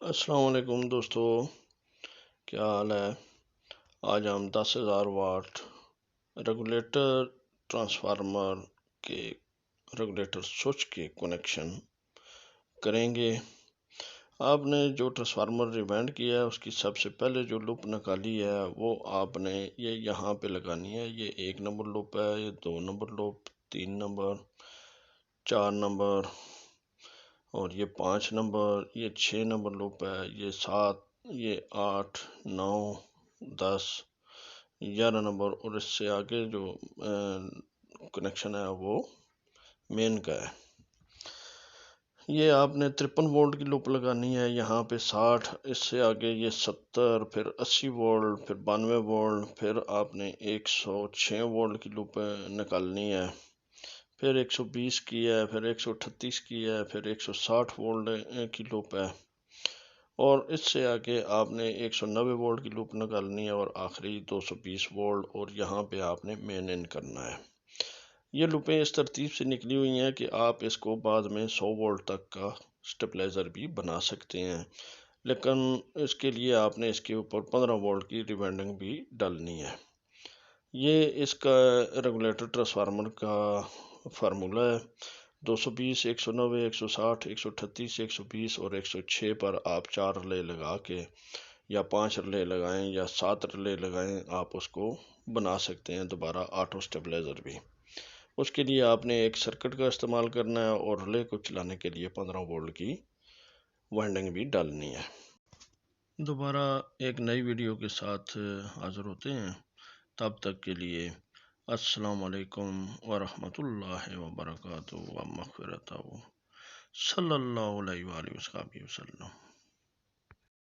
السلام علیکم دوستو، کیا حال ہے؟ آج ہم 10,000 واٹ ریگولیٹر ٹرانسفارمر کے ریگولیٹر سوئچ کے کنیکشن کریں گے۔ آپ نے جو ٹرانسفارمر ریوائنڈ کیا ہے اس کی سب سے پہلے جو لوپ نکالی ہے وہ آپ نے یہ یہاں پہ لگانی ہے۔ یہ 1 نمبر لوپ ہے، یہ 2 نمبر لوپ، 3 نمبر، 4 نمبر، اور یہ 5 نمبر، یہ 6 نمبر لوپ ہے، یہ 7، یہ 8، 9، 10، 11 نمبر، اور اس سے آگے جو کنیکشن ہے وہ مین کا ہے۔ یہ آپ نے 53 وولٹ کی لوپ لگانی ہے، یہاں پہ 60، اس سے آگے یہ 70، پھر 80 وولٹ، پھر 92 وولٹ، پھر آپ نے 106 وولٹ کی لوپ نکالنی ہے، پھر 120 کی ہے، پھر 138 کی ہے، پھر 160 وولٹ کی لوپ ہے، اور اس سے آگے آپ نے 190 وولٹ کی لوپ نکالنی ہے، اور آخری 220 وولٹ، اور یہاں پہ آپ نے مین ان کرنا ہے۔ یہ لوپیں اس ترتیب سے نکلی ہوئی ہیں کہ آپ اس کو بعد میں 100 وولٹ تک کا سٹیپلائزر بھی بنا سکتے ہیں، لیکن اس کے لیے آپ نے اس کے اوپر 15 وولٹ کی ریوائنڈنگ بھی ڈالنی ہے۔ یہ اس کا ریگولیٹر ٹرانسفارمر کا فارمولہ ہے۔ 220، 190، 160، 138، 120 اور 106 پر آپ 4 رلے لگا کے یا 5 رلے لگائیں یا 7 رلے لگائیں، آپ اس کو بنا سکتے ہیں دوبارہ آٹو سٹیبلائزر بھی۔ اس کے لیے آپ نے ایک سرکٹ کا استعمال کرنا ہے اور رلے کو چلانے کے لیے 15 وولٹ کی وائنڈنگ بھی ڈالنی ہے۔ دوبارہ ایک نئی ویڈیو کے ساتھ حاضر ہوتے ہیں، تب تک کے لیے السلام علیکم ورحمۃ اللہ وبرکاتہ و مغفرتہ، صلی اللہ علیہ وآلہ وسلم۔